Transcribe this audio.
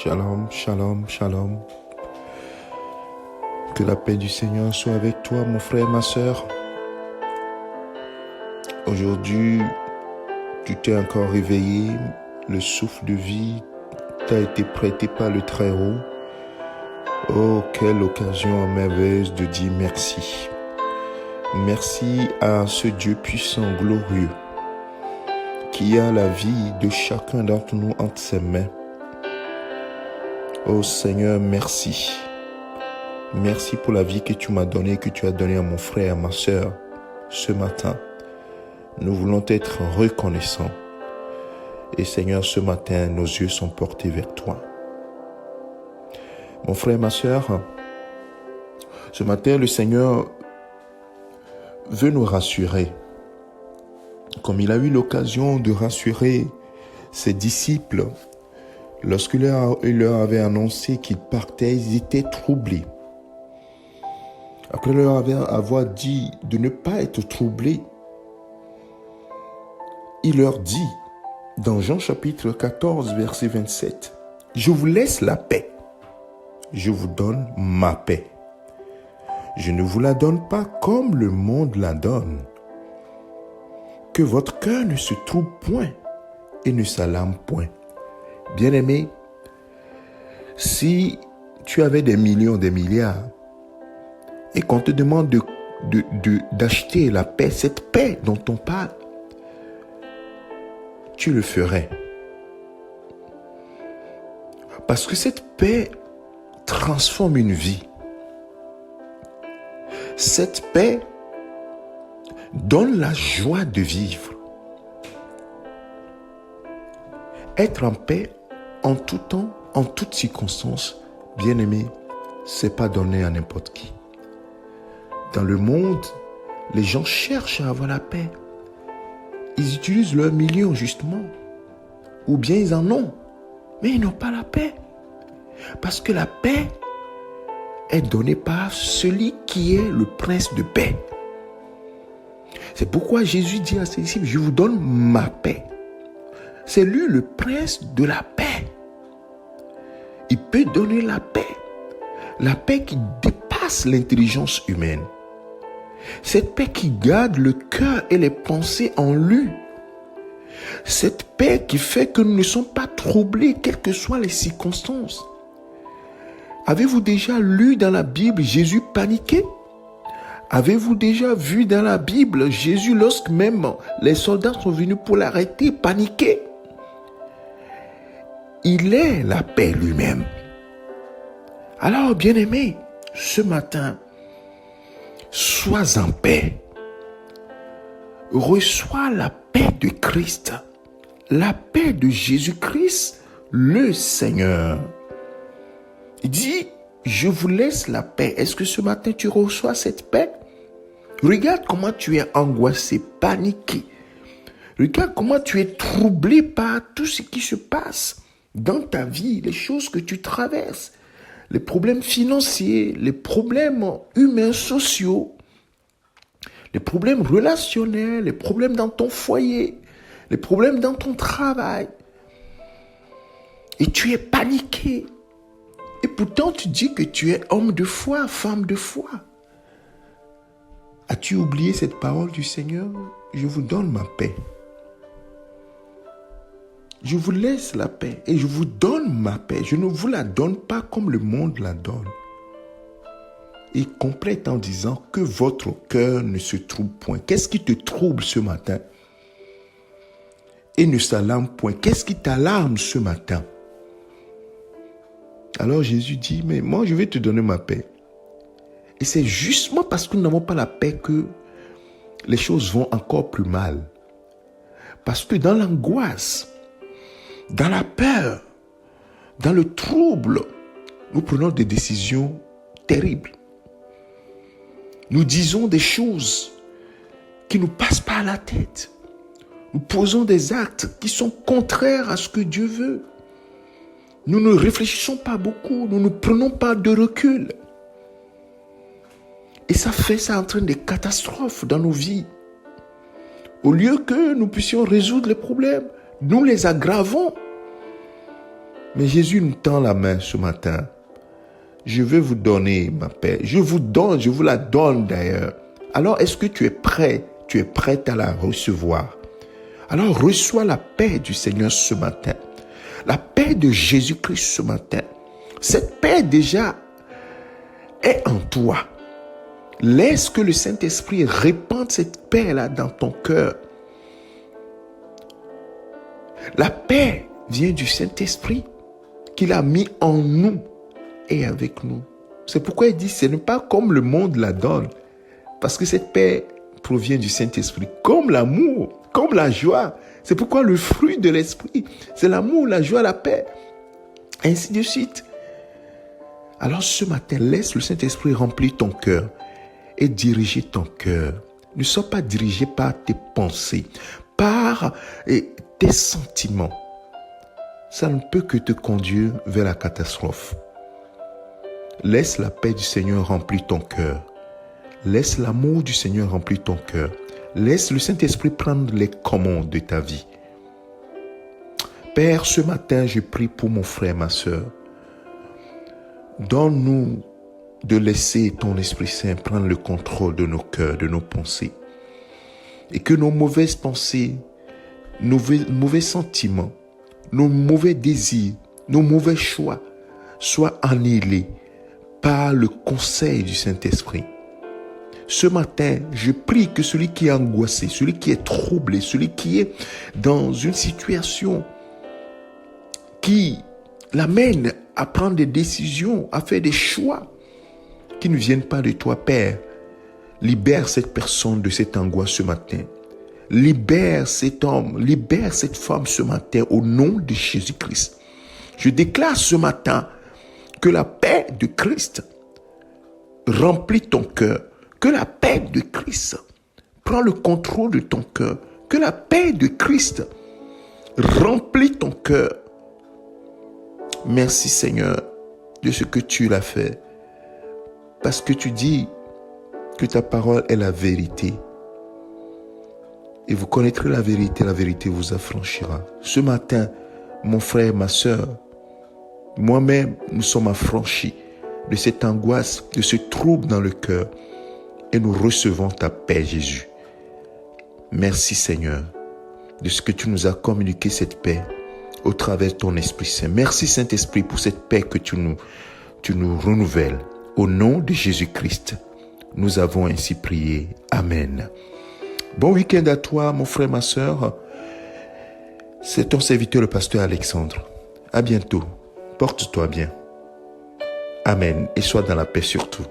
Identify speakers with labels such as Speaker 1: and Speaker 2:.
Speaker 1: Shalom, shalom, shalom. Que la paix du Seigneur soit avec toi, mon frère, ma sœur. Aujourd'hui, tu t'es encore réveillé. Le souffle de vie t'a été prêté par le Très-Haut. Oh, quelle occasion merveilleuse de dire merci. Merci à ce Dieu puissant, glorieux, qui a la vie de chacun d'entre nous entre ses mains. Oh Seigneur, merci. Merci pour la vie que tu m'as donnée, que tu as donnée à mon frère, à ma sœur, ce matin. Nous voulons être reconnaissants. Et Seigneur, ce matin, nos yeux sont portés vers toi. Mon frère, ma sœur, ce matin, le Seigneur veut nous rassurer. Comme il a eu l'occasion de rassurer ses disciples, lorsqu'il leur avait annoncé qu'il partait, ils étaient troublés. Après leur avoir dit de ne pas être troublés, il leur dit, dans Jean chapitre 14, verset 27, « Je vous laisse la paix, je vous donne ma paix. Je ne vous la donne pas comme le monde la donne. Que votre cœur ne se trouble point et ne s'alarme point. » Bien-aimé, si tu avais des millions, des milliards, et qu'on te demande d'acheter la paix, cette paix dont on parle, tu le ferais. Parce que cette paix transforme une vie. Cette paix donne la joie de vivre. Être en paix en tout temps, en toutes circonstances, bien-aimé, c'est pas donné à n'importe qui. Dans le monde, les gens cherchent à avoir la paix. Ils utilisent leurs millions, justement. Ou bien ils en ont, mais ils n'ont pas la paix. Parce que la paix est donnée par celui qui est le prince de paix. C'est pourquoi Jésus dit à ses disciples, « Je vous donne ma paix. » C'est lui le prince de la paix. Il peut donner la paix qui dépasse l'intelligence humaine. Cette paix qui garde le cœur et les pensées en lui. Cette paix qui fait que nous ne sommes pas troublés, quelles que soient les circonstances. Avez-vous déjà lu dans la Bible Jésus paniquer? Avez-vous déjà vu dans la Bible Jésus, lorsque même les soldats sont venus pour l'arrêter, paniquer? Il est la paix lui-même. Alors, bien-aimé, ce matin, sois en paix. Reçois la paix de Christ, la paix de Jésus-Christ, le Seigneur. Il dit, je vous laisse la paix. Est-ce que ce matin tu reçois cette paix? Regarde comment tu es angoissé, paniqué. Regarde comment tu es troublé par tout ce qui se passe dans ta vie, les choses que tu traverses, les problèmes financiers, les problèmes humains, sociaux, les problèmes relationnels, les problèmes dans ton foyer, les problèmes dans ton travail. Et tu es paniqué. Et pourtant, tu dis que tu es homme de foi, femme de foi. As-tu oublié cette parole du Seigneur? Je vous donne ma paix. Je vous laisse la paix et je vous donne ma paix. Je ne vous la donne pas comme le monde la donne. Et complète en disant que votre cœur ne se trouble point. Qu'est-ce qui te trouble ce matin? Et ne s'alarme point. Qu'est-ce qui t'alarme ce matin? Alors Jésus dit, mais moi je vais te donner ma paix. Et c'est justement parce que nous n'avons pas la paix que les choses vont encore plus mal. Parce que dans l'angoisse, dans la peur, dans le trouble, nous prenons des décisions terribles. Nous disons des choses qui nous passent par la tête. Nous posons des actes qui sont contraires à ce que Dieu veut. Nous ne réfléchissons pas beaucoup, nous ne prenons pas de recul. Et ça entraîne des catastrophes dans nos vies. Au lieu que nous puissions résoudre les problèmes, nous les aggravons. Mais Jésus nous tend la main ce matin. Je veux vous donner ma paix. Je vous la donne d'ailleurs. Alors, est-ce que tu es prêt? Tu es prête à la recevoir? Alors, reçois la paix du Seigneur ce matin. La paix de Jésus-Christ ce matin. Cette paix déjà est en toi. Laisse que le Saint-Esprit répande cette paix-là dans ton cœur. La paix vient du Saint-Esprit qu'il a mis en nous et avec nous. C'est pourquoi il dit, ce n'est pas comme le monde la donne. Parce que cette paix provient du Saint-Esprit, comme l'amour, comme la joie. C'est pourquoi le fruit de l'Esprit, c'est l'amour, la joie, la paix. Ainsi de suite. Alors ce matin, laisse le Saint-Esprit remplir ton cœur et diriger ton cœur. Ne sois pas dirigé par tes pensées, par tes sentiments. Ça ne peut que te conduire vers la catastrophe. Laisse la paix du Seigneur remplir ton cœur. Laisse l'amour du Seigneur remplir ton cœur. Laisse le Saint-Esprit prendre les commandes de ta vie. Père, ce matin, je prie pour mon frère, ma soeur. Donne-nous de laisser ton Esprit Saint prendre le contrôle de nos cœurs, de nos pensées. Et que nos mauvaises pensées, nos mauvais sentiments, nos mauvais désirs, nos mauvais choix soient annihilés par le conseil du Saint-Esprit. Ce matin, je prie que celui qui est angoissé, celui qui est troublé, celui qui est dans une situation qui l'amène à prendre des décisions, à faire des choix qui ne viennent pas de toi, Père, libère cette personne de cette angoisse ce matin. Libère cet homme, libère cette femme ce matin au nom de Jésus-Christ. Je déclare ce matin que la paix de Christ remplit ton cœur. Que la paix de Christ prend le contrôle de ton cœur. Que la paix de Christ remplit ton cœur. Merci Seigneur de ce que tu l'as fait. Parce que tu dis que ta parole est la vérité. Et vous connaîtrez la vérité vous affranchira. Ce matin, mon frère, ma soeur, moi-même, nous sommes affranchis de cette angoisse, de ce trouble dans le cœur. Et nous recevons ta paix, Jésus. Merci Seigneur de ce que tu nous as communiqué cette paix au travers de ton Esprit Saint. Merci Saint-Esprit pour cette paix que tu nous renouvelles. Au nom de Jésus-Christ, nous avons ainsi prié. Amen. Bon week-end à toi, mon frère, ma soeur. C'est ton serviteur, le pasteur Alexandre. À bientôt. Porte-toi bien. Amen. Et sois dans la paix surtout.